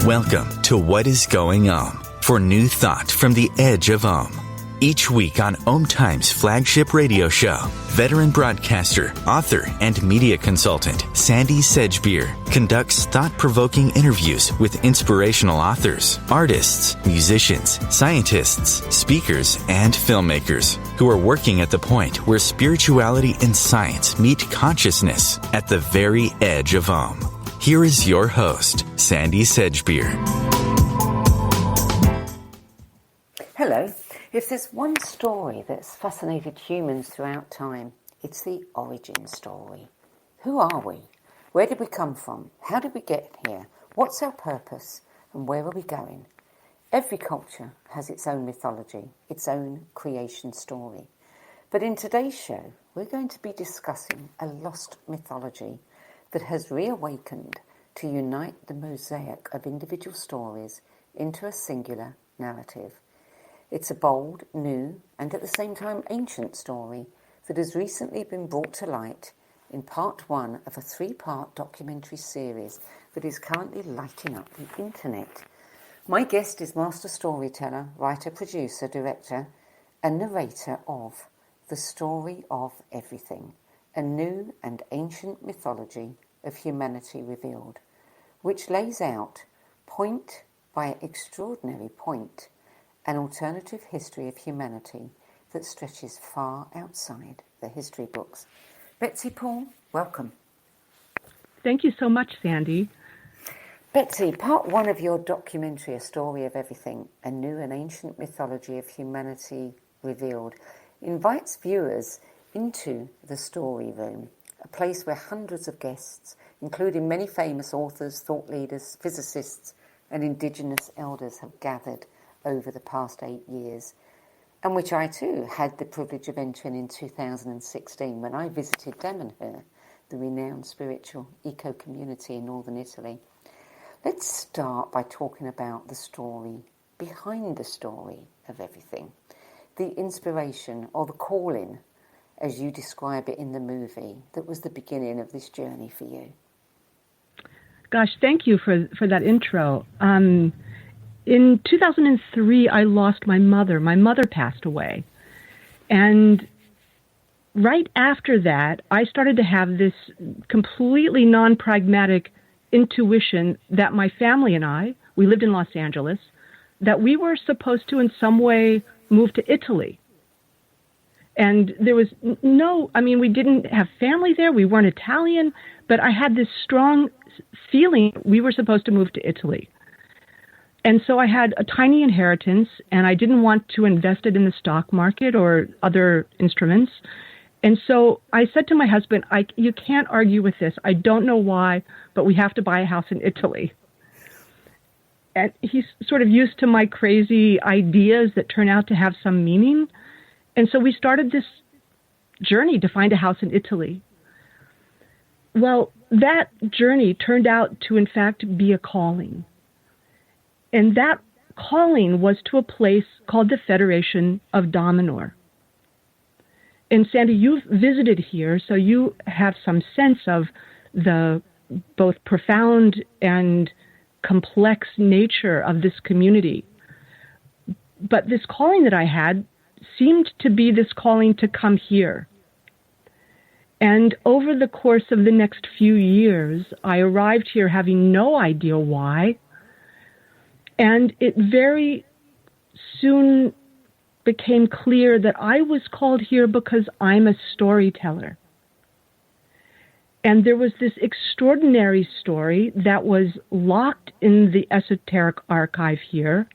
Welcome to What is Going for new thought from the edge of Each week on OMTimes flagship radio show, veteran broadcaster, author, and media consultant Sandie Sedgbeer conducts thought-provoking interviews with inspirational authors, artists, musicians, scientists, speakers, and filmmakers who are working at the point where spirituality and science meet consciousness at the very edge of Here is your host, Sandie Sedgbeer. Hello. If there's one story that's fascinated humans throughout time, it's the origin story. Who are we? Where did we come from? How did we get here? What's our purpose? And where are we going? Every culture has its own mythology, its own creation story. But in today's show, we're going to be discussing a lost mythology that has reawakened to unite the mosaic of individual stories into a singular narrative. It's a bold, new, and at the same time ancient story that has recently been brought to light in part one of a 3-part documentary series that is currently lighting up the internet. My guest is master storyteller, writer, producer, director, and narrator of The Story of Everything, a new and ancient mythology of humanity revealed, which lays out, point by extraordinary point, an alternative history of humanity that stretches far outside the history books. Betsy Pool, welcome. Thank you so much, Sandie. Betsy, part one of your documentary, A Story of Everything, a new and ancient mythology of humanity revealed, invites viewers into the story room, a place where hundreds of guests, including many famous authors, thought leaders, physicists, and indigenous elders have gathered over the past 8 years, and which I too had the privilege of entering in 2016 when I visited Damanhur, the renowned spiritual eco-community in northern Italy. Let's start by talking about the story behind the story of everything, the inspiration or the calling, as you describe it in the movie, that was the beginning of this journey for you. Gosh, thank you for that intro. In 2003, I lost my mother. My mother passed away. And right after that, I started to have this completely non-pragmatic intuition that my family and I, we lived in Los Angeles, that we were supposed to in some way move to Italy. And there was we didn't have family there. We weren't Italian, but I had this strong feeling we were supposed to move to Italy. And so I had a tiny inheritance, and I didn't want to invest it in the stock market or other instruments. And so I said to my husband, you can't argue with this. I don't know why, but we have to buy a house in Italy. And he's sort of used to my crazy ideas that turn out to have some meaning. And so we started this journey to find a house in Italy. Well, that journey turned out to, in fact, be a calling. And that calling was to a place called the Federation of Damanhur. And Sandie, you've visited here, so you have some sense of the both profound and complex nature of this community. But this calling that I had seemed to be this calling to come here. And over the course of the next few years, I arrived here having no idea why. And it very soon became clear that I was called here because I'm a storyteller. And there was this extraordinary story that was locked in the esoteric archive here.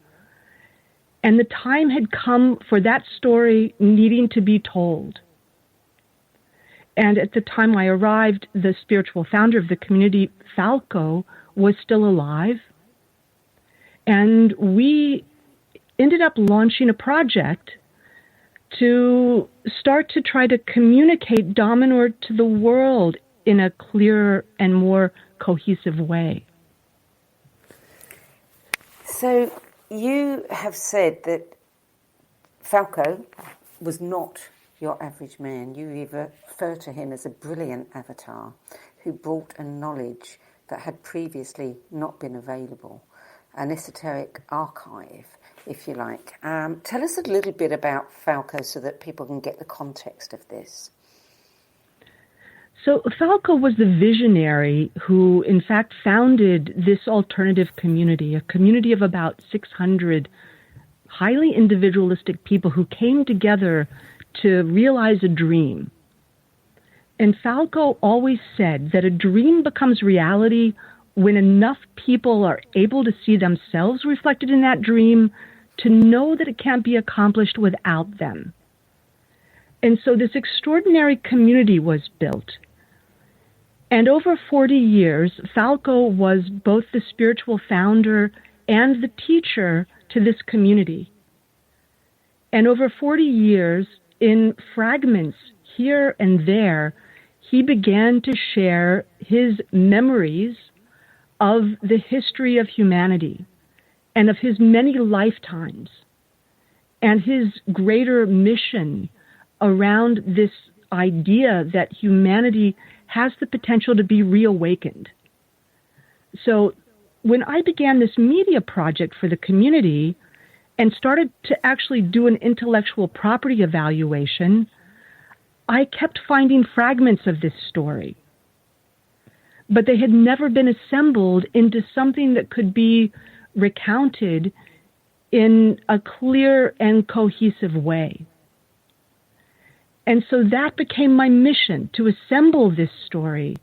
And the time had come for that story needing to be told. And at the time I arrived, the spiritual founder of the community, Falco, was still alive. And we ended up launching a project to start to try to communicate Damanhur to the world in a clearer and more cohesive way. So you have said that Falco was not your average man. You refer to him as a brilliant avatar who brought a knowledge that had previously not been available. an esoteric archive, if you like. Tell us a little bit about Falco so that people can get the context of this. So Falco was the visionary who, in fact, founded this alternative community, a community of about 600 highly individualistic people who came together to realize a dream. And Falco always said that a dream becomes reality when enough people are able to see themselves reflected in that dream to know that it can't be accomplished without them. And so this extraordinary community was built. And over 40 years, Falco was both the spiritual founder and the teacher to this community. And over 40 years, in fragments here and there, he began to share his memories of the history of humanity and of his many lifetimes and his greater mission around this idea that humanity has the potential to be reawakened. So when I began this media project for the community and started to actually do an intellectual property evaluation, I kept finding fragments of this story. But they had never been assembled into something that could be recounted in a clear and cohesive way. And so that became my mission, to assemble this story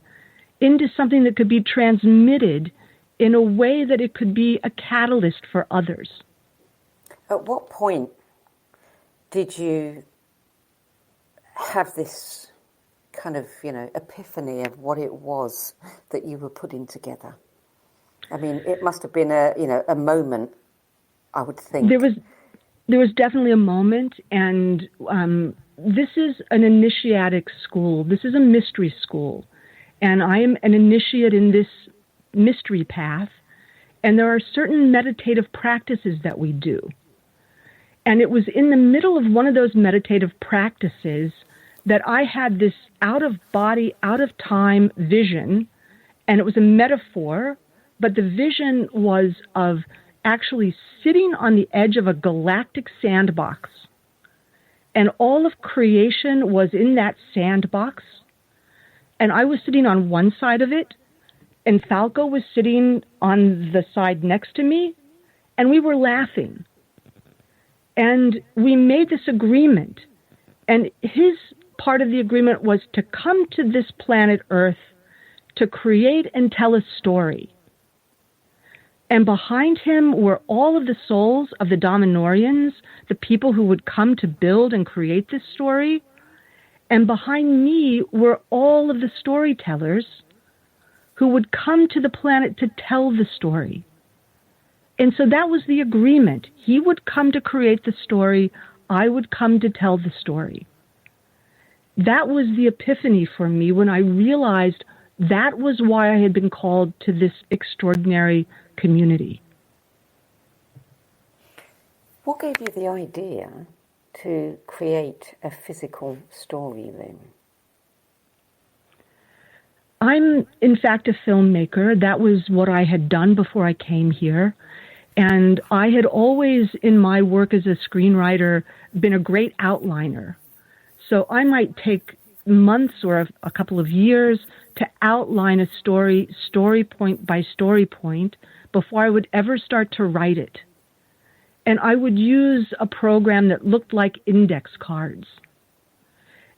into something that could be transmitted in a way that it could be a catalyst for others. At what point did you have this kind of, epiphany of what it was that you were putting together? I mean, it must have been a moment, I would think. There was definitely a moment, and this is an initiatic school. This is a mystery school, and I am an initiate in this mystery path, and there are certain meditative practices that we do. And it was in the middle of one of those meditative practices that I had this out-of-body, out-of-time vision, and it was a metaphor, but the vision was of actually sitting on the edge of a galactic sandbox. And all of creation was in that sandbox. And I was sitting on one side of it, and Falco was sitting on the side next to me, and we were laughing. And we made this agreement. And his part of the agreement was to come to this planet Earth to create and tell a story. And behind him were all of the souls of the Damanhurians, the people who would come to build and create this story. And behind me were all of the storytellers who would come to the planet to tell the story. And so that was the agreement. He would come to create the story. I would come to tell the story. That was the epiphany for me when I realized that was why I had been called to this extraordinary community. What gave you the idea to create a physical story then? I'm, in fact, a filmmaker. That was what I had done before I came here. And I had always, in my work as a screenwriter, been a great outliner. So I might take months or a couple of years to outline a story point by story point, before I would ever start to write it. And I would use a program that looked like index cards.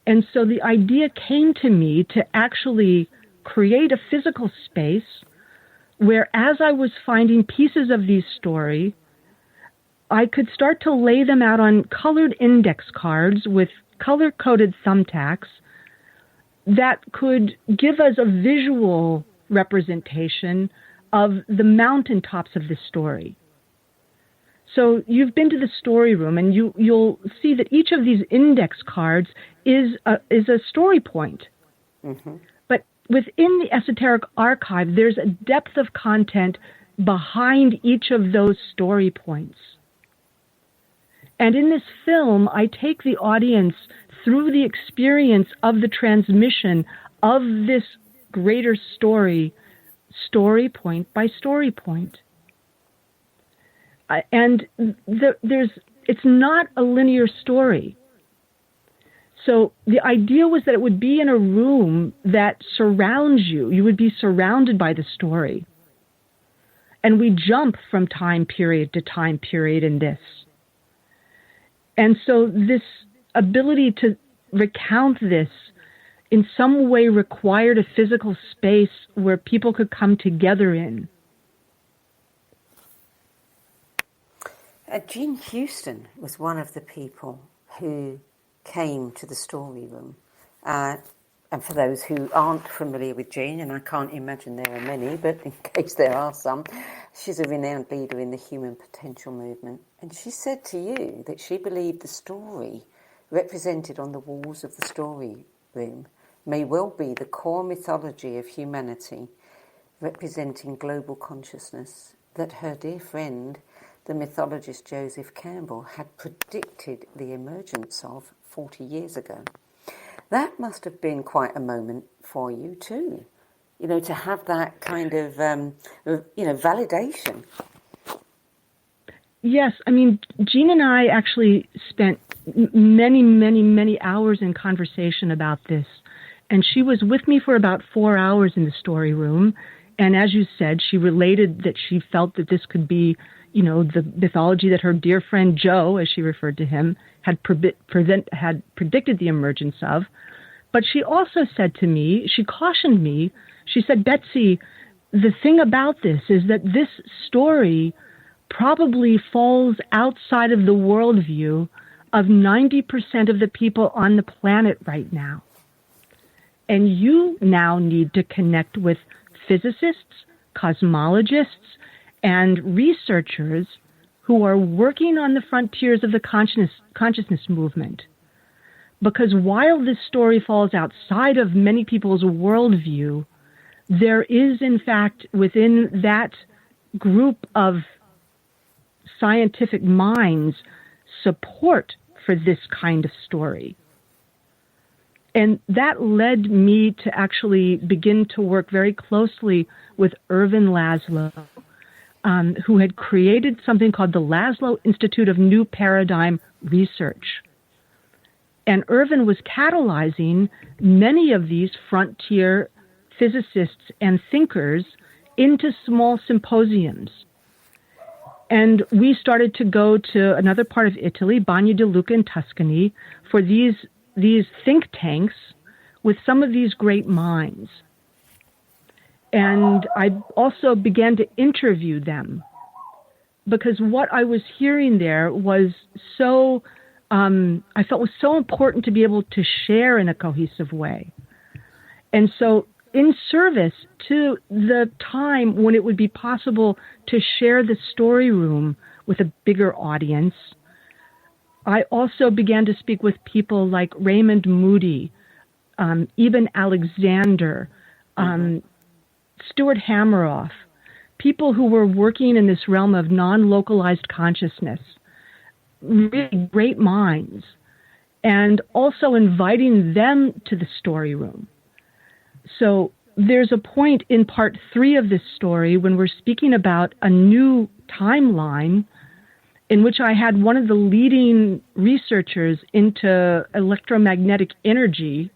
And so the idea came to me to actually create a physical space where, as I was finding pieces of these stories, I could start to lay them out on colored index cards with color-coded thumbtacks that could give us a visual representation of the mountaintops of this story. So you've been to the story room, and you'll see that each of these index cards is a story point. Mm-hmm. But within the esoteric archive, there's a depth of content behind each of those story points. And in this film, I take the audience through the experience of the transmission of this greater story, story point by story point. It's not a linear story. So the idea was that it would be in a room that surrounds you. You would be surrounded by the story. And we jump from time period to time period in this. And so this ability to recount this in some way required a physical space where people could come together in. Jean Houston was one of the people who came to the story room. And for those who aren't familiar with Jean, and I can't imagine there are many, but in case there are some, she's a renowned leader in the human potential movement. And she said to you that she believed the story represented on the walls of the story room may well be the core mythology of humanity, representing global consciousness, that her dear friend, the mythologist Joseph Campbell, had predicted the emergence of 40 years ago. That must have been quite a moment for you too, to have that kind of, validation. Yes, I mean, Jean and I actually spent many, many, many hours in conversation about this. And she was with me for about 4 hours in the story room. And as you said, she related that she felt that this could be, the mythology that her dear friend Joe, as she referred to him, had predicted the emergence of. But she also said to me, she cautioned me, she said, Betsy, the thing about this is that this story probably falls outside of the worldview of 90% of the people on the planet right now. And you now need to connect with physicists, cosmologists, and researchers who are working on the frontiers of the consciousness movement. Because while this story falls outside of many people's worldview, there is, in fact, within that group of scientific minds, support for this kind of story. And that led me to actually begin to work very closely with Ervin Laszlo, who had created something called the Laszlo Institute of New Paradigm Research. And Ervin was catalyzing many of these frontier physicists and thinkers into small symposiums. And we started to go to another part of Italy, Bagno di Lucca in Tuscany, for these think tanks with some of these great minds. And I also began to interview them because what I was hearing there was so, I felt was so important to be able to share in a cohesive way. And so in service to the time when it would be possible to share the story room with a bigger audience, I also began to speak with people like Raymond Moody, Eben Alexander, Stuart Hameroff, people who were working in this realm of non-localized consciousness, really great minds, and also inviting them to the story room. So there's a point in part 3 of this story when we're speaking about a new timeline in which I had one of the leading researchers into electromagnetic energy.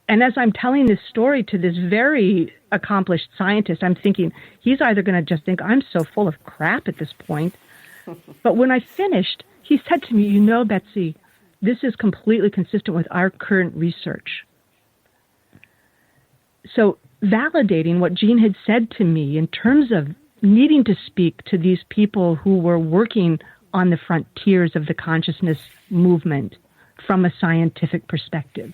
And as I'm telling this story to this very accomplished scientist, I'm thinking, he's either going to just think I'm so full of crap at this point. But when I finished, he said to me, Betsy, this is completely consistent with our current research. So validating what Jean had said to me in terms of needing to speak to these people who were working on the frontiers of the consciousness movement from a scientific perspective.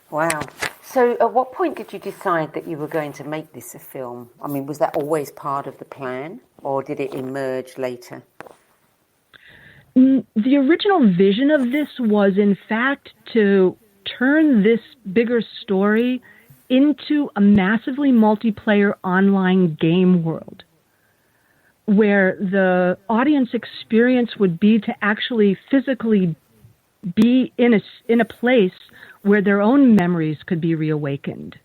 Wow. So at what point did you decide that you were going to make this a film? I mean, was that always part of the plan, or did it emerge later? The original vision of this was, in fact, to turn this bigger story into a massively multiplayer online game world where the audience experience would be to actually physically be in a place where their own memories could be reawakened.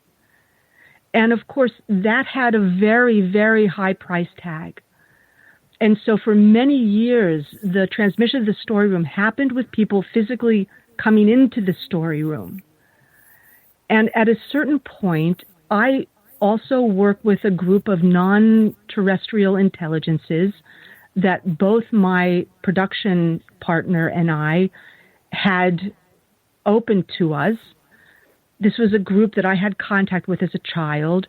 And of course, that had a very, very high price tag. And so for many years, the transmission of the story room happened with people physically coming into the story room. And at a certain point, I also work with a group of non-terrestrial intelligences that both my production partner and I had opened to us. This was a group that I had contact with as a child.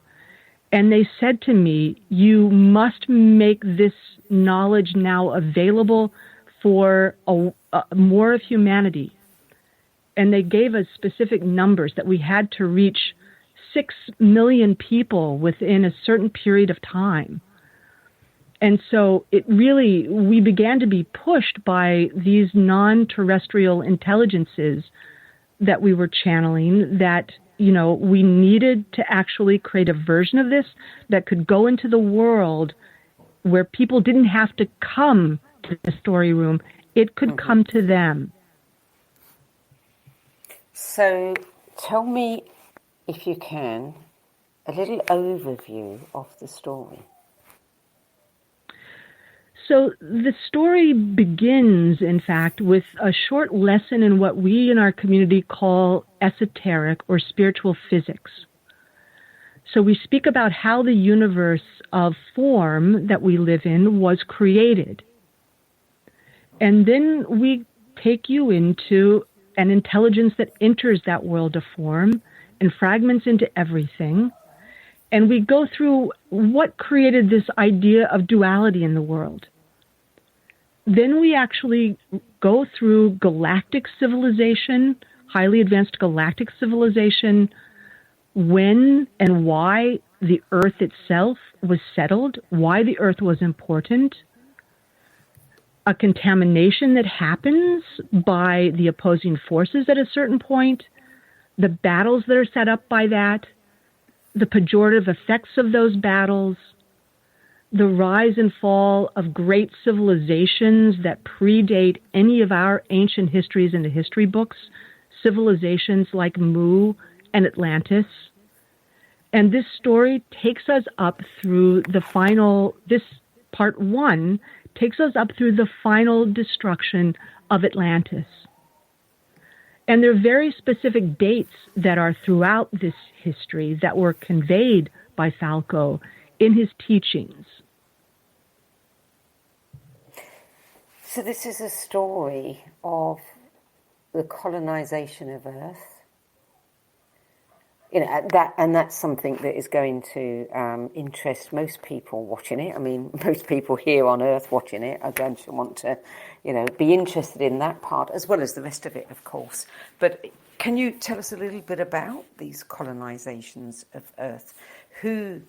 And they said to me, you must make this knowledge now available for more of humanity. And they gave us specific numbers that we had to reach 6 million people within a certain period of time. And so we began to be pushed by these non-terrestrial intelligences that we were channeling, that, we needed to actually create a version of this that could go into the world where people didn't have to come to the story room. It could come to them. So tell me, if you can, a little overview of the story. So the story begins, in fact, with a short lesson in what we in our community call esoteric or spiritual physics. So we speak about how the universe of form that we live in was created. And then we take you into an intelligence that enters that world of form and fragments into everything. And we go through what created this idea of duality in the world. Then we actually go through galactic civilization, highly advanced galactic civilization, when and why the Earth itself was settled, why the Earth was important, a contamination that happens by the opposing forces at a certain point, the battles that are set up by that, the pejorative effects of those battles, the rise and fall of great civilizations that predate any of our ancient histories in the history books, civilizations like Mu and Atlantis. And this story takes us up through this part one takes us up through the final destruction of Atlantis. And there are very specific dates that are throughout this history that were conveyed by Falco in his teachings. So this is a story of the colonization of Earth. That's something that is going to interest most people watching it. I mean, most people here on Earth watching it are going to want to, be interested in that part as well as the rest of it, of course. But can you tell us a little bit about these colonizations of Earth? Who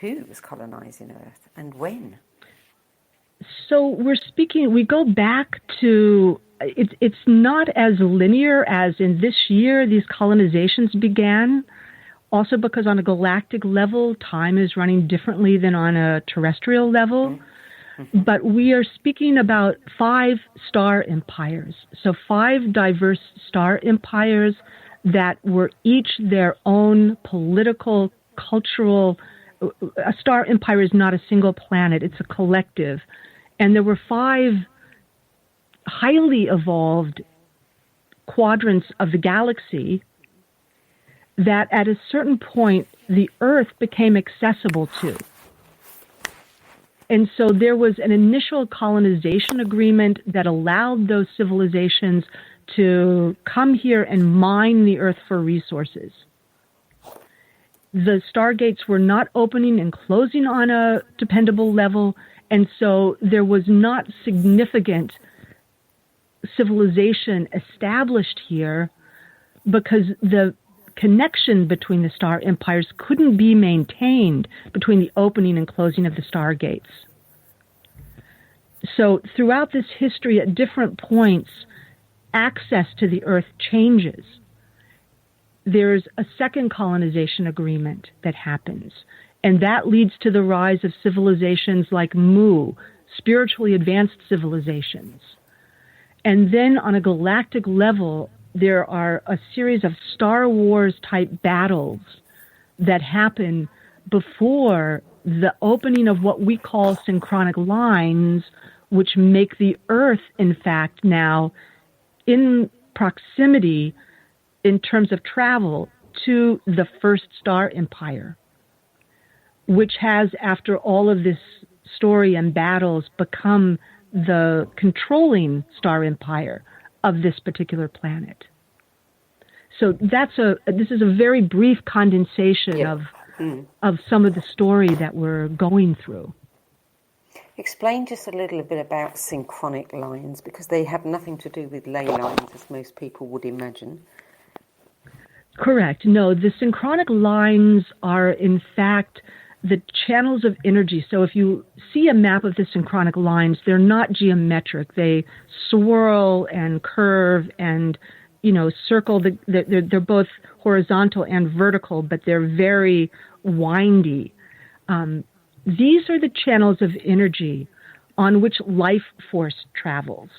was colonizing Earth and when? So we go back to, it's not as linear as in this year these colonizations began. Also because on a galactic level, time is running differently than on a terrestrial level. Mm-hmm. But we are speaking about 5 star empires. So 5 diverse star empires that were each their own political, cultural. A star empire is not a single planet, it's a collective. And there were 5 highly evolved quadrants of the galaxy that at a certain point the Earth became accessible to. And so there was an initial colonization agreement that allowed those civilizations to come here and mine the Earth for resources. The stargates were not opening and closing on a dependable level, and so there was not significant civilization established here because the connection between the star empires couldn't be maintained between the opening and closing of the stargates. So throughout this history, at different points, access to the Earth changes. There's a second colonization agreement that happens, and that leads to the rise of civilizations like Mu, spiritually advanced civilizations. And then on a galactic level, there are a series of Star Wars-type battles that happen before the opening of what we call synchronic lines, which make the Earth, in fact, now in proximity in terms of travel to the first star empire, which has, after all of this story and battles, become the controlling star empire of this particular planet. So this is a very brief condensation of some of the story that we're going through. Explain just a little bit about synchronic lines, because they have nothing to do with ley lines, as most people would imagine. Correct. No, the synchronic lines are, in fact, the channels of energy. So if you see a map of the synchronic lines, they're not geometric. They swirl and curve and, circle. They're both horizontal and vertical, but they're very windy. These are the channels of energy on which life force travels.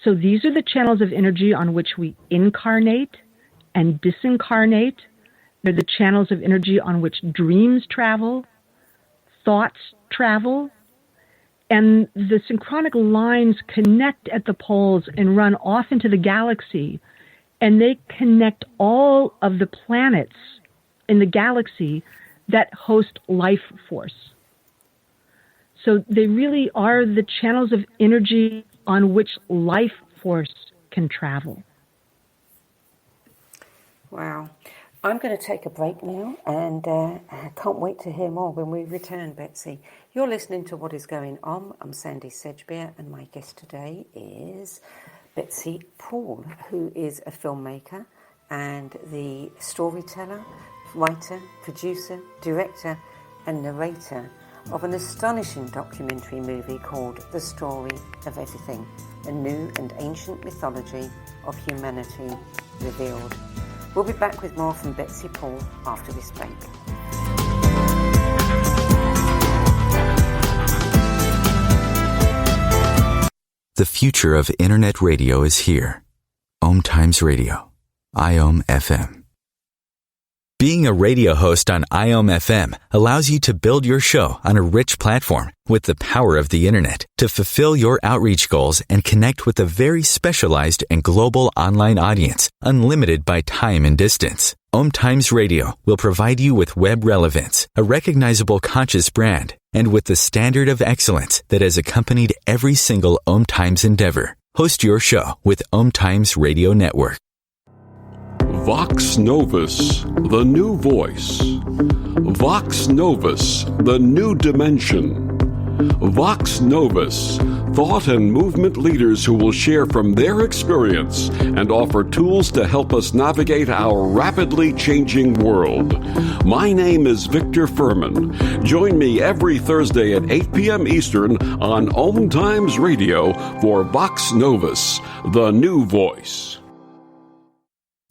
So these are the channels of energy on which we incarnate and disincarnate. They're the channels of energy on which dreams travel, thoughts travel, and the synchronic lines connect at the poles and run off into the galaxy, and they connect all of the planets in the galaxy that host life force. So they really are the channels of energy on which life force can travel. Wow. I'm going to take a break now, and I can't wait to hear more when we return, Betsy. You're listening to What Is Going On. I'm Sandie Sedgbeer, and my guest today is Betsy Pool, who is a filmmaker and the storyteller, writer, producer, director, and narrator of an astonishing documentary movie called The Story of Everything, a new and ancient mythology of humanity revealed. We'll be back with more from Betsy Pool after this break. The future of internet radio is here. OMTimes Radio, IOM FM. Being a radio host on IOM FM allows you to build your show on a rich platform with the power of the internet to fulfill your outreach goals and connect with a very specialized and global online audience, unlimited by time and distance. OMTimes Radio will provide you with web relevance, a recognizable conscious brand, and with the standard of excellence that has accompanied every single OMTimes endeavor. Host your show with OMTimes Radio Network. Vox Novus, the new voice. Vox Novus, the new dimension. Vox Novus, thought and movement leaders who will share from their experience and offer tools to help us navigate our rapidly changing world. My name is Victor Furman. Join me every Thursday at 8 p.m. Eastern on OMTimes Radio for Vox Novus, the new voice.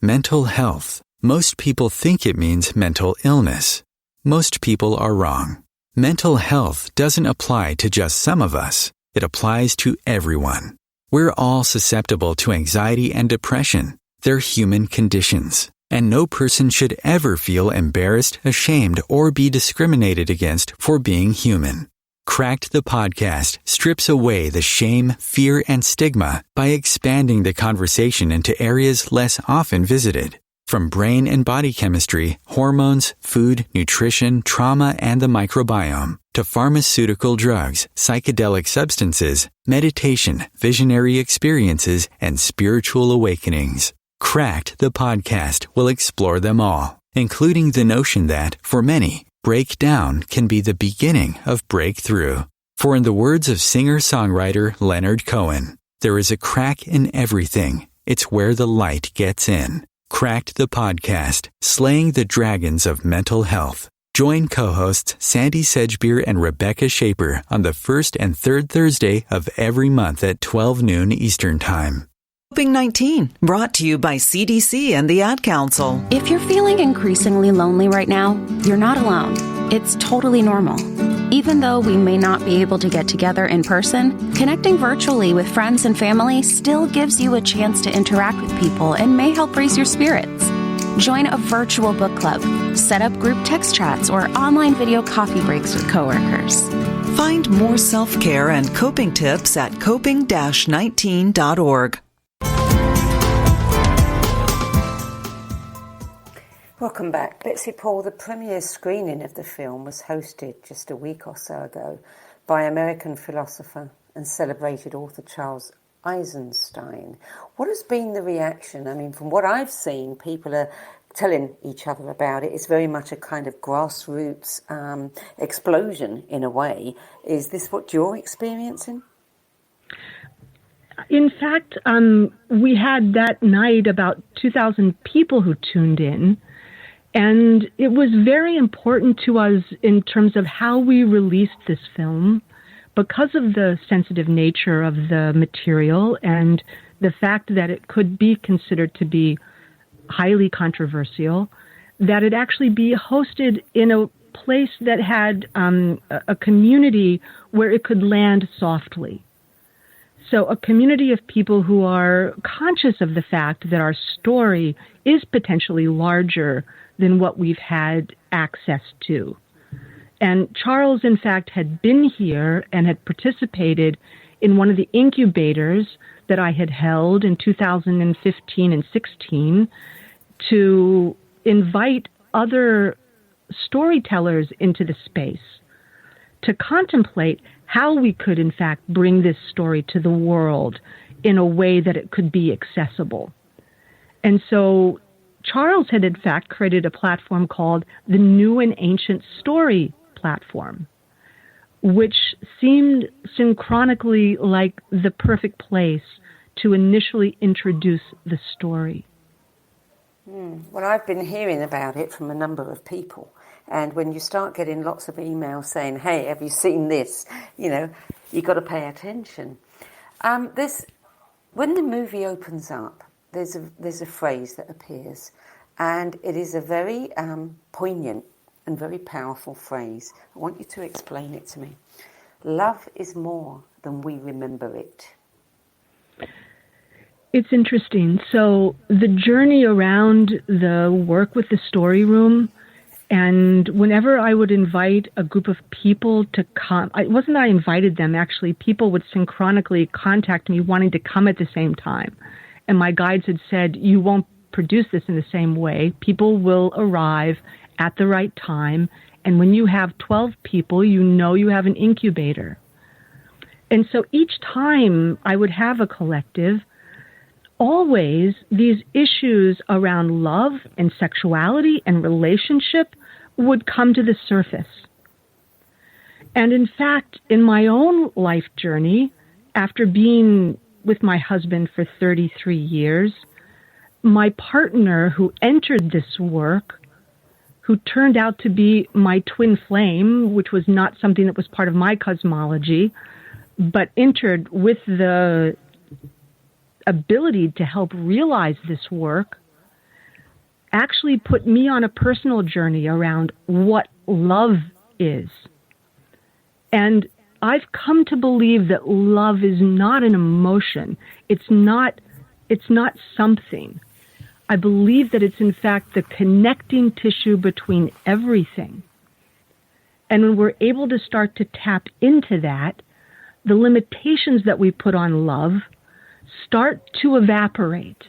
Mental health. Most people think it means mental illness. Most people are wrong. Mental health doesn't apply to just some of us. It applies to everyone. We're all susceptible to anxiety and depression. They're human conditions, and no person should ever feel embarrassed, ashamed, or be discriminated against for being human. Cracked the podcast strips away the shame, fear, and stigma by expanding the conversation into areas less often visited. From brain and body chemistry, hormones, food, nutrition, trauma, and the microbiome, to pharmaceutical drugs, psychedelic substances, meditation, visionary experiences, and spiritual awakenings. Cracked the podcast will explore them all, including the notion that, for many, breakdown can be the beginning of breakthrough. For in the words of singer-songwriter Leonard Cohen, there is a crack in everything. It's where the light gets in. Cracked the podcast, slaying the dragons of mental health. Join co-hosts Sandie Sedgbeer and Rebecca Shaper on the first and third Thursday of every month at 12 noon Eastern Time. Coping-19, brought to you by CDC and the Ad Council. If you're feeling increasingly lonely right now, you're not alone. It's totally normal. Even though we may not be able to get together in person, connecting virtually with friends and family still gives you a chance to interact with people and may help raise your spirits. Join a virtual book club, set up group text chats, or online video coffee breaks with coworkers. Find more self-care and coping tips at coping-19.org. Welcome back. Betsy Pool, the premiere screening of the film was hosted just a week or so ago by American philosopher and celebrated author Charles Eisenstein. What has been the reaction? I mean, from what I've seen, people are telling each other about it. It's very much a kind of grassroots explosion in a way. Is this what you're experiencing? In fact, we had that night about 2,000 people who tuned in. And it was very important to us in terms of how we released this film because of the sensitive nature of the material and the fact that it could be considered to be highly controversial, that it actually be hosted in a place that had a community where it could land softly. So a community of people who are conscious of the fact that our story is potentially larger than what we've had access to. And Charles, in fact, had been here and had participated in one of the incubators that I had held in 2015 and 16 to invite other storytellers into the space to contemplate how we could, in fact, bring this story to the world in a way that it could be accessible. And so Charles had, in fact, created a platform called the New and Ancient Story Platform, which seemed synchronically like the perfect place to initially introduce the story. Well, I've been hearing about it from a number of people. And when you start getting lots of emails saying, hey, have you seen this? You've got to pay attention. When the movie opens up, there's a phrase that appears, and it is a very poignant and very powerful phrase. I want you to explain it to me. Love is more than we remember it. It's interesting. So the journey around the work with the story room, and whenever I would invite a group of people to come, it wasn't that I invited them, actually, people would synchronically contact me wanting to come at the same time. And my guides had said, you won't produce this in the same way. People will arrive at the right time. And when you have 12 people, you know you have an incubator. And so each time I would have a collective, always these issues around love and sexuality and relationship would come to the surface. And in fact, in my own life journey, after being with my husband for 33 years, my partner who entered this work, who turned out to be my twin flame, which was not something that was part of my cosmology, but entered with the ability to help realize this work, actually put me on a personal journey around what love is. And I've come to believe that love is not an emotion. It's not something. I believe that it's in fact the connecting tissue between everything. And when we're able to start to tap into that, the limitations that we put on love start to evaporate.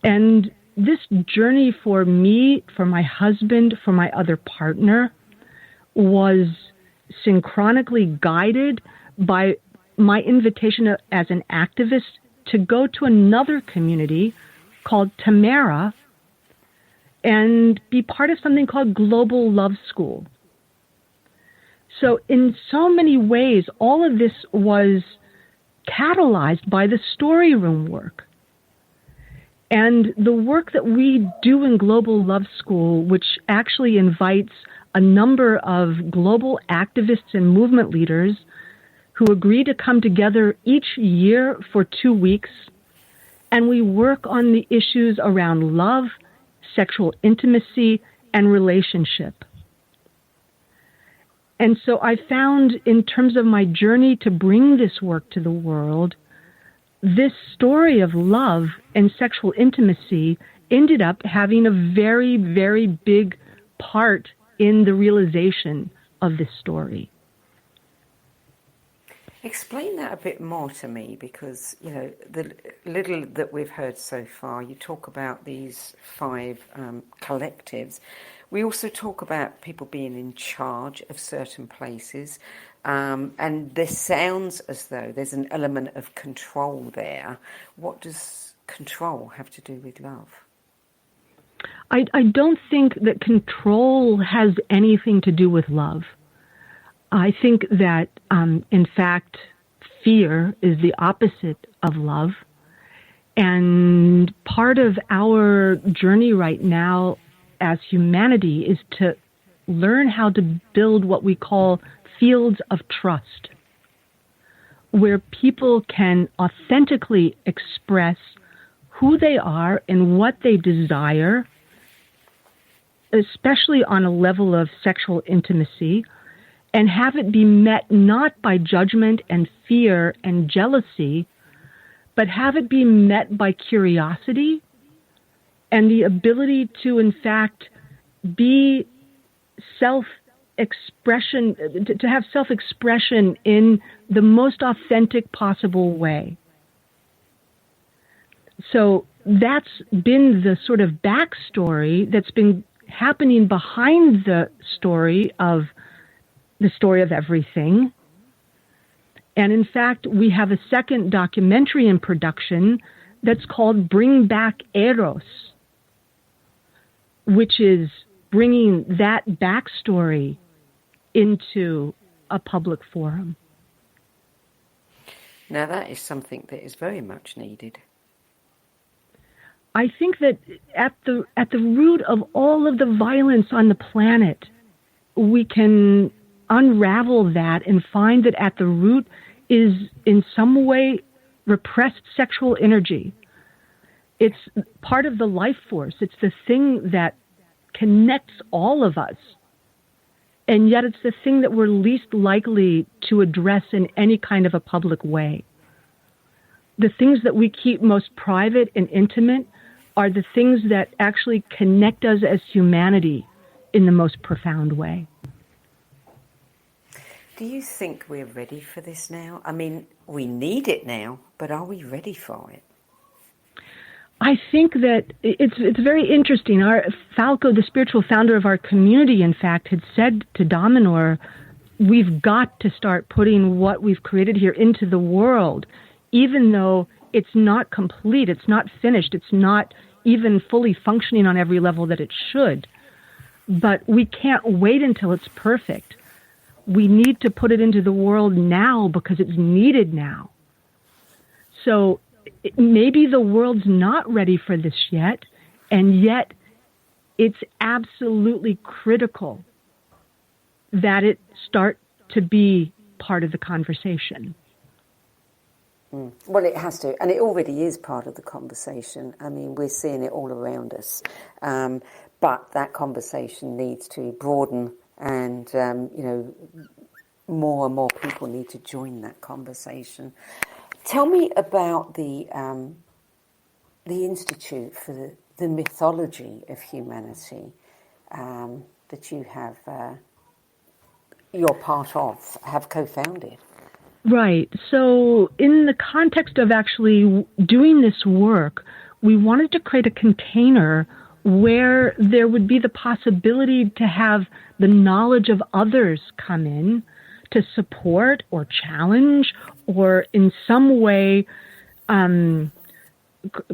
And this journey for me, for my husband, for my other partner, was synchronically guided by my invitation as an activist to go to another community called Tamara and be part of something called Global Love School. So in so many ways, all of this was catalyzed by the story room work. And the work that we do in Global Love School, which actually invites a number of global activists and movement leaders who agree to come together each year for 2 weeks, and we work on the issues around love, sexual intimacy, and relationship. And so I found, in terms of my journey to bring this work to the world, this story of love and sexual intimacy ended up having a very, very big part in the realization of this story. Explain that a bit more to me, because, the little that we've heard so far, you talk about these 5 collectives. We also talk about people being in charge of certain places, and this sounds as though there's an element of control there. What does control have to do with love? I don't think that control has anything to do with love. I think that, in fact, fear is the opposite of love. And part of our journey right now as humanity is to learn how to build what we call fields of trust, where people can authentically express who they are and what they desire, especially on a level of sexual intimacy, and have it be met not by judgment and fear and jealousy, but have it be met by curiosity and the ability to, in fact, be self-expression, to have self-expression in the most authentic possible way. So that's been the sort of backstory that's been happening behind the story of everything. And in fact, we have a second documentary in production that's called Bring Back Eros, which is bringing that backstory into a public forum. Now that is something that is very much needed. I think that at the root of all of the violence on the planet, we can unravel that and find that at the root is in some way repressed sexual energy. It's part of the life force. It's the thing that connects all of us. And yet it's the thing that we're least likely to address in any kind of a public way. The things that we keep most private and intimate are the things that actually connect us as humanity in the most profound way. Do you think we're ready for this now? I mean, we need it now, but are we ready for it? I think that it's very interesting. Falco, the spiritual founder of our community, in fact, had said to Damanhur, we've got to start putting what we've created here into the world, even though it's not complete, it's not finished, it's not even fully functioning on every level that it should. But we can't wait until it's perfect. We need to put it into the world now because it's needed now. So maybe the world's not ready for this yet, and yet it's absolutely critical that it start to be part of the conversation. Well, it has to, and it already is part of the conversation. I mean, we're seeing it all around us. But that conversation needs to broaden, and, more and more people need to join that conversation. Tell me about the Institute for the Mythology of Humanity that you have, you're part of, have co-founded. Right. So in the context of actually doing this work, we wanted to create a container where there would be the possibility to have the knowledge of others come in to support or challenge or in some way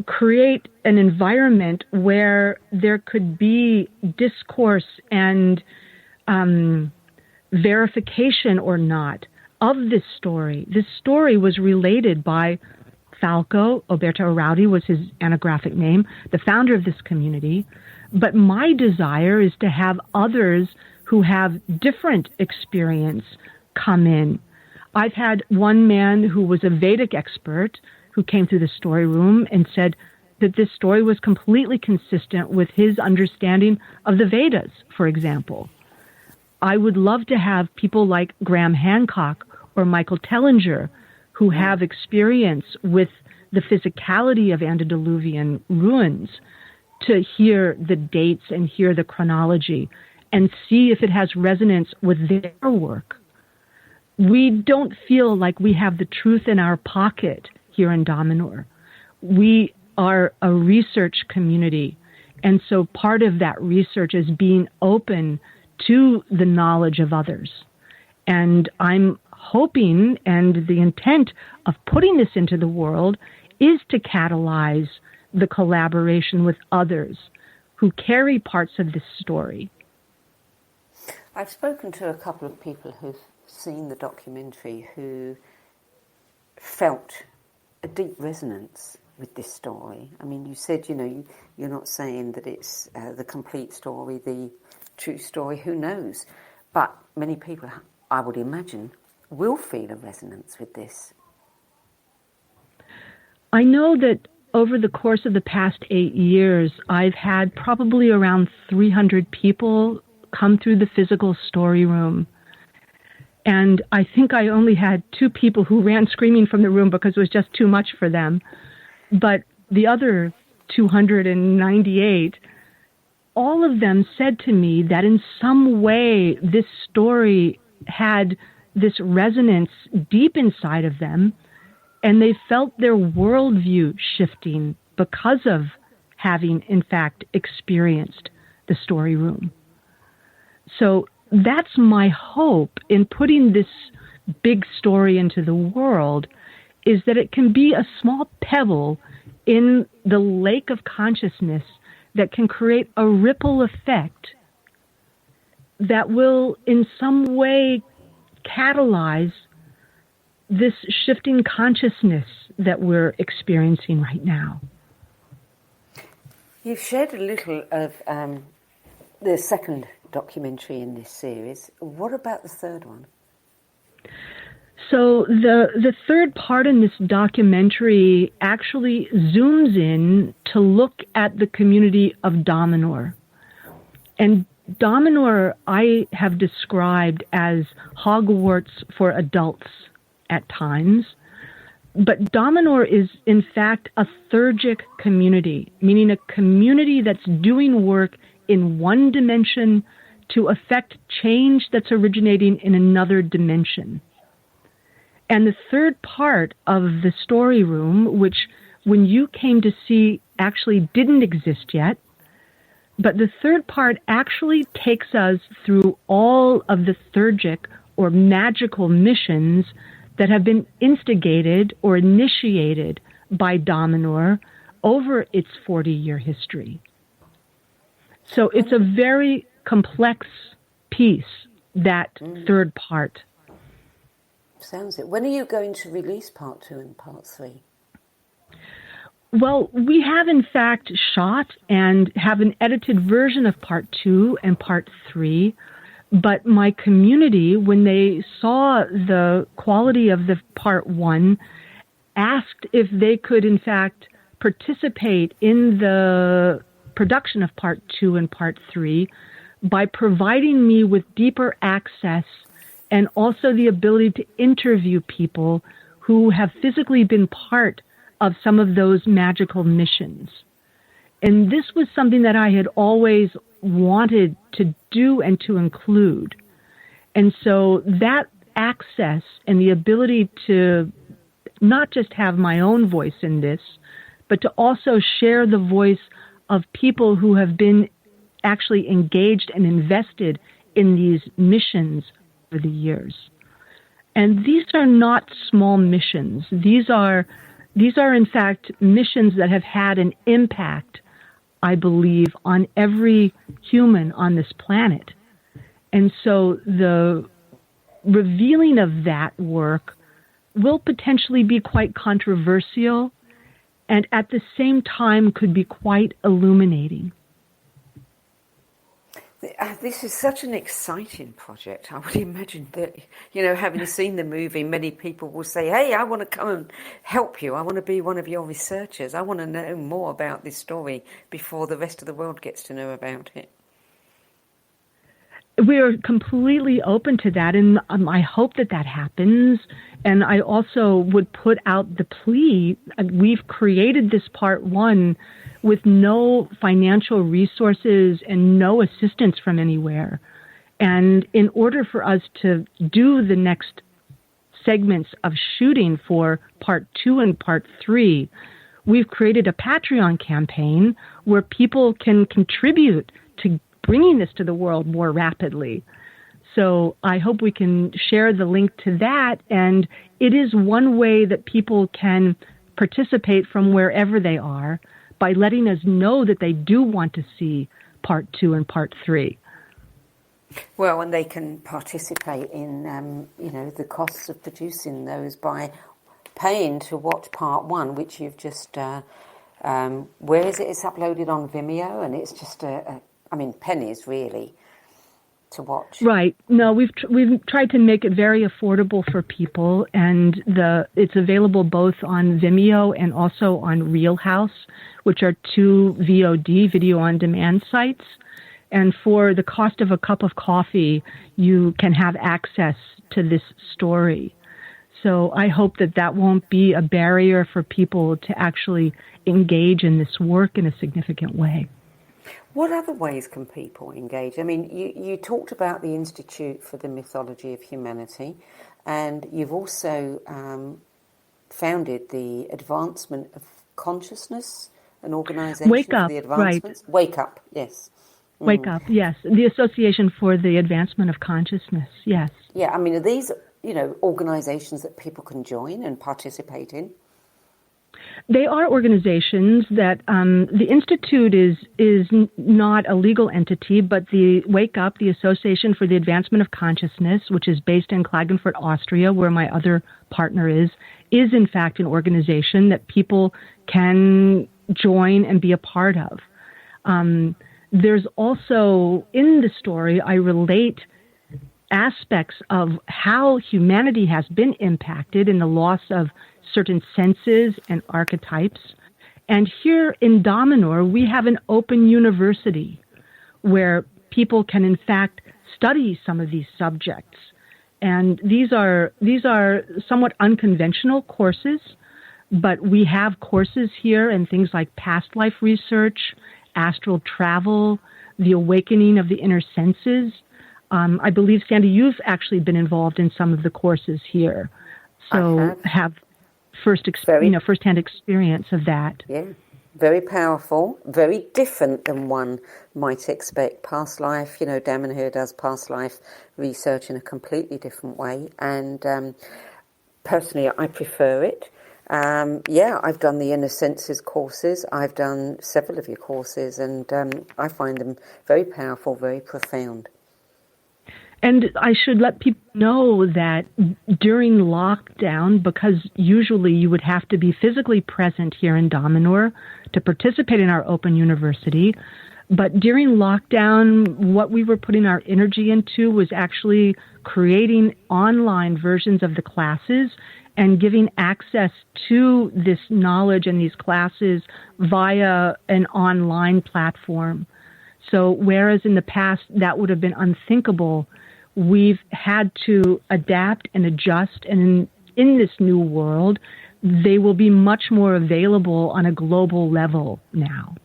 create an environment where there could be discourse and verification or not of this story. This story was related by Falco. Oberto Arauti was his anagraphic name, the founder of this community. But my desire is to have others who have different experience come in. I've had one man who was a Vedic expert who came through the story room and said that this story was completely consistent with his understanding of the Vedas, for example. I would love to have people like Graham Hancock or Michael Tellinger who have experience with the physicality of antediluvian ruins to hear the dates and hear the chronology and see if it has resonance with their work. We don't feel like we have the truth in our pocket here in Damanhur. We are a research community, and so part of that research is being open to the knowledge of others. And I'm hoping, and the intent of putting this into the world is to catalyze the collaboration with others who carry parts of this story. I've spoken to a couple of people who've seen the documentary who felt a deep resonance with this story. I mean, you said, you're not saying that it's the complete story, the true story, who knows? But many people, I would imagine, will feel a resonance with this. I know that over the course of the past 8 years, I've had probably around 300 people come through the physical story room. And I think I only had 2 people who ran screaming from the room because it was just too much for them. But the other 298, all of them said to me that in some way this story had this resonance deep inside of them, and they felt their worldview shifting because of having, in fact, experienced the story room. So that's my hope in putting this big story into the world, is that it can be a small pebble in the lake of consciousness that can create a ripple effect that will in some way catalyze this shifting consciousness that we're experiencing right now. You've shared a little of the second documentary in this series. What about the third one? So the third part in this documentary actually zooms in to look at the community of Damanhur. And Damanhur I have described as Hogwarts for adults at times. But Damanhur is, in fact, a theurgic community, meaning a community that's doing work in one dimension to affect change that's originating in another dimension. And the third part of the story room, which when you came to see actually didn't exist yet, but the third part actually takes us through all of the theurgic or magical missions that have been instigated or initiated by Damanhur over its 40-year history. So it's a very complex piece, that third part. Sounds it. When are you going to release part 2 and part 3? Well, we have in fact shot and have an edited version of part 2 and part 3. But my community, when they saw the quality of the part 1, asked if they could in fact participate in the production of part 2 and part 3 by providing me with deeper access and also the ability to interview people who have physically been part of some of those magical missions. And this was something that I had always wanted to do and to include. And so that access and the ability to not just have my own voice in this, but to also share the voice of people who have been actually engaged and invested in these missions over the years. And these are not small missions. These are in fact missions that have had an impact, I believe, on every human on this planet. And so the revealing of that work will potentially be quite controversial and at the same time could be quite illuminating. This is such an exciting project. I would imagine that, having seen the movie, many people will say, hey, I want to come and help you. I want to be one of your researchers. I want to know more about this story before the rest of the world gets to know about it. We are completely open to that, and I hope that happens. And I also would put out the plea. We've created this part 1 with no financial resources and no assistance from anywhere. And in order for us to do the next segments of shooting for part 2 and part 3, we've created a Patreon campaign where people can contribute to bringing this to the world more rapidly. So I hope we can share the link to that. And it is one way that people can participate from wherever they are by letting us know that they do want to see part 2 and part 3. Well, and they can participate in, the costs of producing those by paying to watch part 1, which you've just, where is it? It's uploaded on Vimeo, and it's just, pennies, really, to watch. Right. No, we've tried to make it very affordable for people, and it's available both on Vimeo and also on Real House, which are 2 VOD, video on demand sites. And for the cost of a cup of coffee, you can have access to this story. So I hope that won't be a barrier for people to actually engage in this work in a significant way. What other ways can people engage? I mean, you talked about the Institute for the Mythology of Humanity, and you've also founded the Advancement of Consciousness, an organisation Wake for Up, the advancements. right. Wake Up, yes. Wake Up, yes. The Association for the Advancement of Consciousness, yes. Yeah, I mean, are these, organisations that people can join and participate in? They are organizations that the Institute is not a legal entity, but the Wake Up, the Association for the Advancement of Consciousness, which is based in Klagenfurt, Austria, where my other partner is in fact an organization that people can join and be a part of. There's also, in the story, I relate aspects of how humanity has been impacted in the loss of certain senses and archetypes. And here in Damanhur, we have an open university where people can, in fact, study some of these subjects. And these are somewhat unconventional courses, but we have courses here in things like past life research, astral travel, the awakening of the inner senses. I believe, Sandie, you've actually been involved in some of the courses here. So have first-hand experience of that. Yeah, very powerful, very different than one might expect. Past life, Damanhur does past life research in a completely different way. And personally, I prefer it. I've done the Inner Senses courses. I've done several of your courses, and I find them very powerful, very profound. And I should let people know that during lockdown, because usually you would have to be physically present here in Damanhur to participate in our open university, but during lockdown, what we were putting our energy into was actually creating online versions of the classes and giving access to this knowledge and these classes via an online platform. So whereas in the past that would have been unthinkable, we've had to adapt and adjust, and in this new world, they will be much more available on a global level now.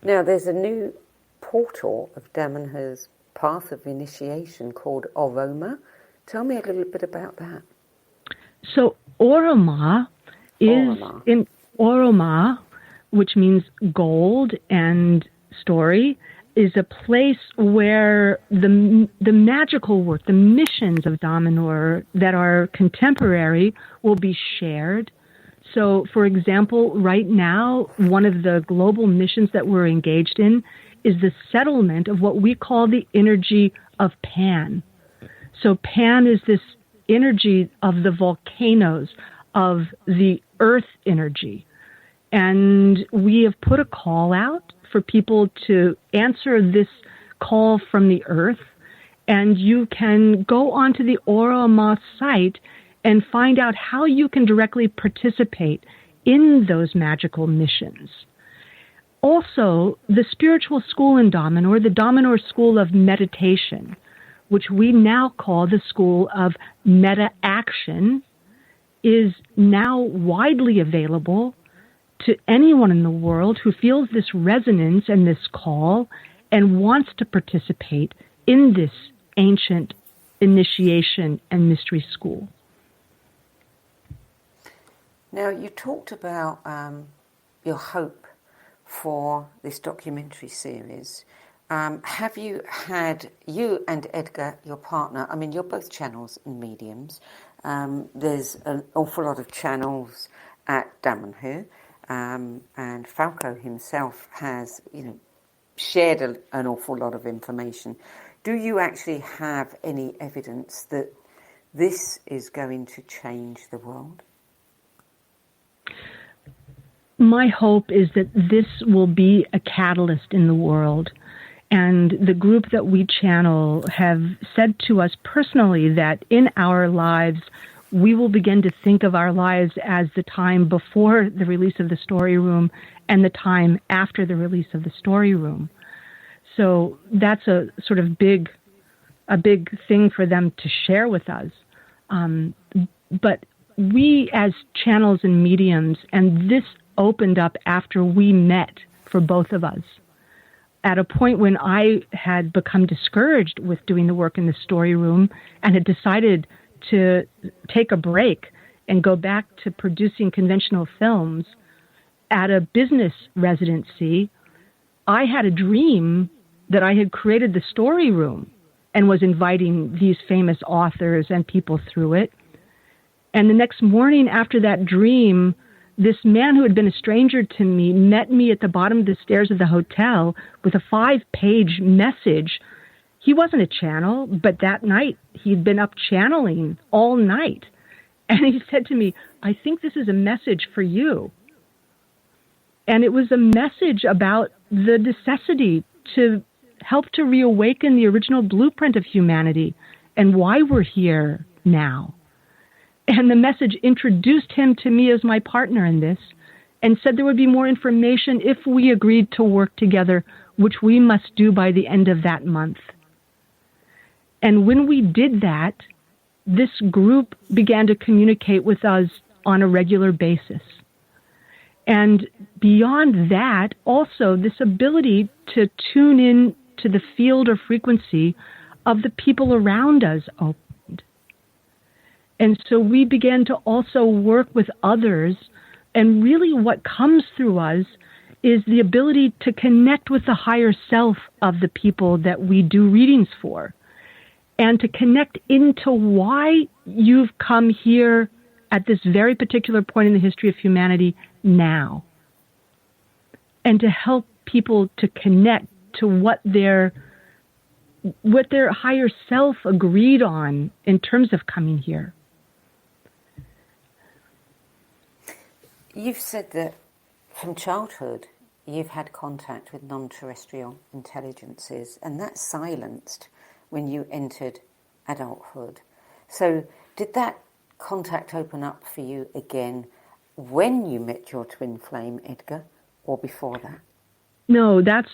Now, there's a new portal of Damanhur's path of initiation called Oroma. Tell me a little bit about that. So Oroma is in Oroma, which means gold and story, is a place where the magical work, the missions of Damanhur that are contemporary will be shared. So, for example, right now, one of the global missions that we're engaged in is the settlement of what we call the energy of Pan. So Pan is this energy of the volcanoes, of the earth energy. And we have put a call out for people to answer this call from the earth. And you can go onto the Oroma site and find out how you can directly participate in those magical missions. Also, the spiritual school in Damanhur, the Damanhur School of Meditation, which we now call the School of Meta Action, is now widely available to anyone in the world who feels this resonance and this call and wants to participate in this ancient initiation and mystery school. Now, you talked about your hope for this documentary series. Have you had, you and Edgar, your partner, I mean, you're both channels and mediums. There's an awful lot of channels at Damanhur, and Falco himself has, shared an awful lot of information. Do you actually have any evidence that this is going to change the world? My hope is that this will be a catalyst in the world. And the group that we channel have said to us personally that in our lives, we will begin to think of our lives as the time before the release of the story room and the time after the release of the story room. So that's a sort of big thing for them to share with us. But we as channels and mediums, and this opened up after we met for both of us, at a point when I had become discouraged with doing the work in the story room and had decided to take a break and go back to producing conventional films. At a business residency, I had a dream that I had created the story room and was inviting these famous authors and people through it. And the next morning after that dream, this man who had been a stranger to me met me at the bottom of the stairs of the hotel with a 5-page message. He wasn't a channel, but that night he'd been up channeling all night. And he said to me, "I think this is a message for you." And it was a message about the necessity to help to reawaken the original blueprint of humanity and why we're here now. And the message introduced him to me as my partner in this and said there would be more information if we agreed to work together, which we must do by the end of that month. And when we did that, this group began to communicate with us on a regular basis. And beyond that, also this ability to tune in to the field or frequency of the people around us opened. And so we began to also work with others, and really what comes through us is the ability to connect with the higher self of the people that we do readings for, and to connect into why you've come here at this very particular point in the history of humanity now, and to help people to connect to what their higher self agreed on in terms of coming here. You've said that from childhood you've had contact with non-terrestrial intelligences, and that silenced when you entered adulthood. So did that contact open up for you again when you met your twin flame, Edgar, or before that? No, that's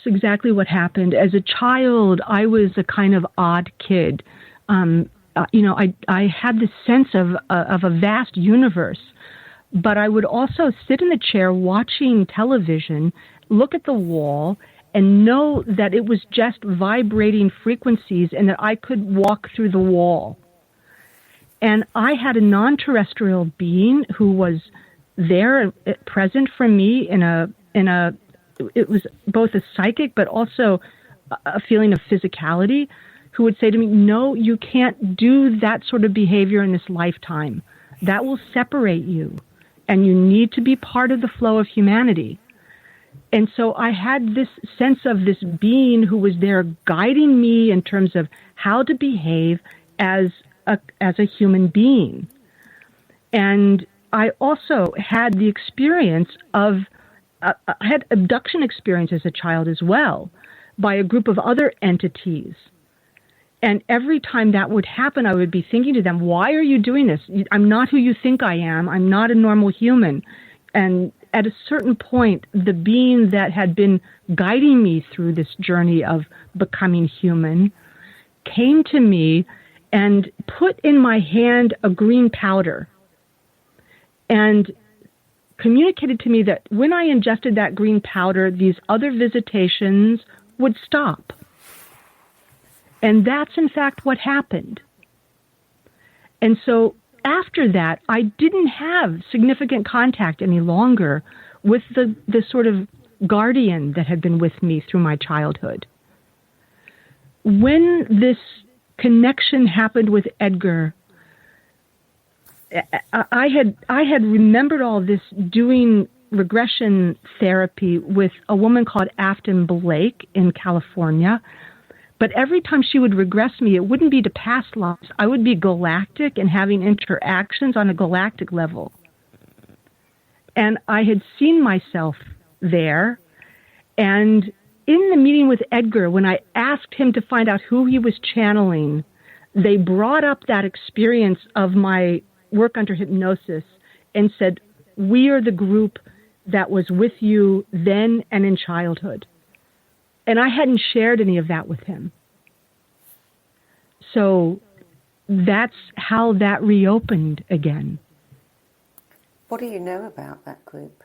exactly what happened. As a child, I was a kind of odd kid. I had this sense of a vast universe, but I would also sit in the chair watching television, look at the wall, and know that it was just vibrating frequencies and that I could walk through the wall. And I had a non-terrestrial being who was there, present for me it was both a psychic but also a feeling of physicality, who would say to me, "No, you can't do that sort of behavior in this lifetime. That will separate you, and you need to be part of the flow of humanity." And so I had this sense of this being who was there guiding me in terms of how to behave as a human being. And I also had the experience of I had abduction experience as a child as well by a group of other entities. And every time that would happen, I would be thinking to them, "Why are you doing this? I'm not who you think I am. I'm not a normal human." And at a certain point, the being that had been guiding me through this journey of becoming human came to me and put in my hand a green powder and communicated to me that when I ingested that green powder, these other visitations would stop. And that's, in fact, what happened. And so after that, I didn't have significant contact any longer with the sort of guardian that had been with me through my childhood. When this connection happened with Edgar, I had remembered all this doing regression therapy with a woman called Afton Blake in California. But every time she would regress me, it wouldn't be to past lives. I would be galactic and having interactions on a galactic level. And I had seen myself there. And in the meeting with Edgar, when I asked him to find out who he was channeling, they brought up that experience of my work under hypnosis and said, we are the group that was with you then and in childhood. And I hadn't shared any of that with him. So that's how that reopened again. What do you know about that group?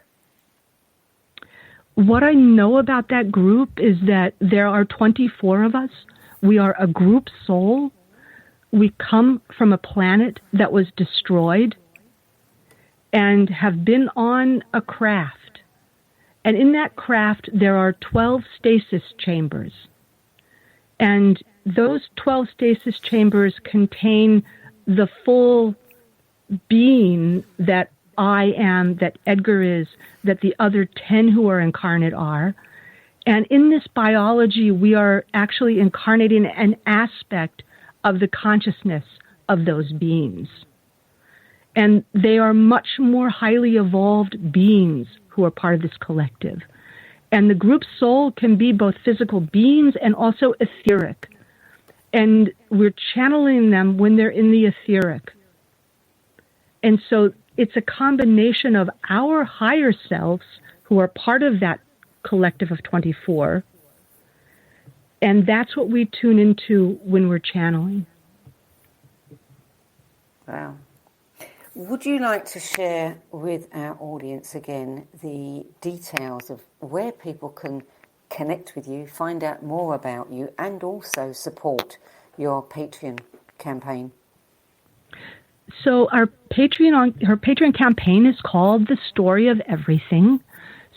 What I know about that group is that there are 24 of us. We are a group soul. We come from a planet that was destroyed and have been on a craft. And in that craft, there are 12 stasis chambers. And those 12 stasis chambers contain the full being that I am, that Edgar is, that the other 10 who are incarnate are. And in this biology, we are actually incarnating an aspect of the consciousness of those beings. And they are much more highly evolved beings who are part of this collective. And the group soul can be both physical beings and also etheric. And we're channeling them when they're in the etheric. And so it's a combination of our higher selves, who are part of that collective of 24, and that's what we tune into when we're channeling. Wow. Would you like to share with our audience again the details of where people can connect with you, find out more about you, and also support your Patreon campaign? So our Patreon campaign is called The Story of Everything.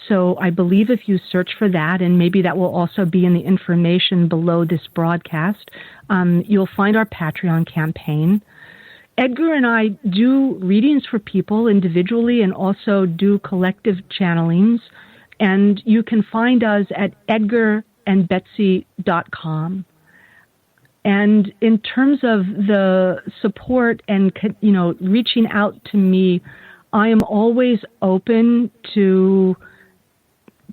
So I believe if you search for that, and maybe that will also be in the information below this broadcast, you'll find our Patreon campaign. Edgar and I do readings for people individually and also do collective channelings. And you can find us at edgarandbetsy.com. And in terms of the support and, reaching out to me, I am always open to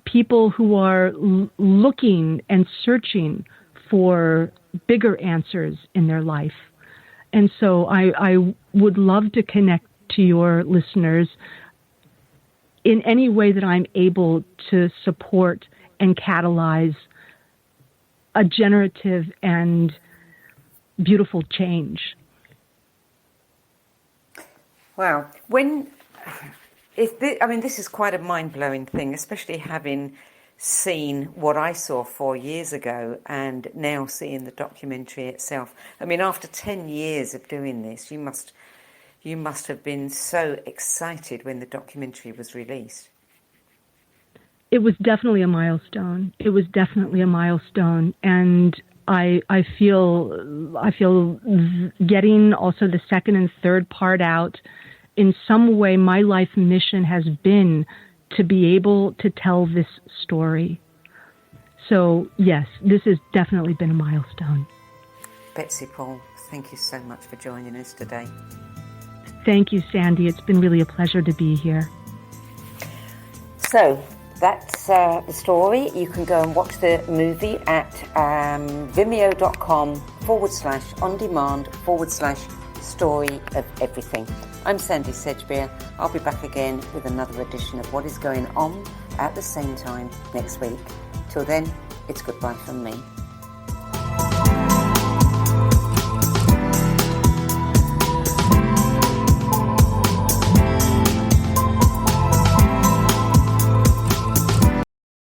people who are looking and searching for bigger answers in their life. And so I would love to connect to your listeners in any way that I'm able to support and catalyze a generative and beautiful change. Wow. This is quite a mind-blowing thing, especially having seen what I saw 4 years ago and now seeing the documentary itself. I mean, after 10 years of doing this, you must have been so excited when the documentary was released. It was definitely a milestone. And I feel getting also the second and third part out, in some way my life mission has been to be able to tell this story. So yes, this has definitely been a milestone. Betsy Pool, thank you so much for joining us today. Thank you, Sandie. It's been really a pleasure to be here. So that's the story. You can go and watch the movie at vimeo.com/on-demand/story of everything. I'm Sandie Sedgbeer. I'll be back again with another edition of What is Going On at the same time next week. Till then, it's goodbye from me.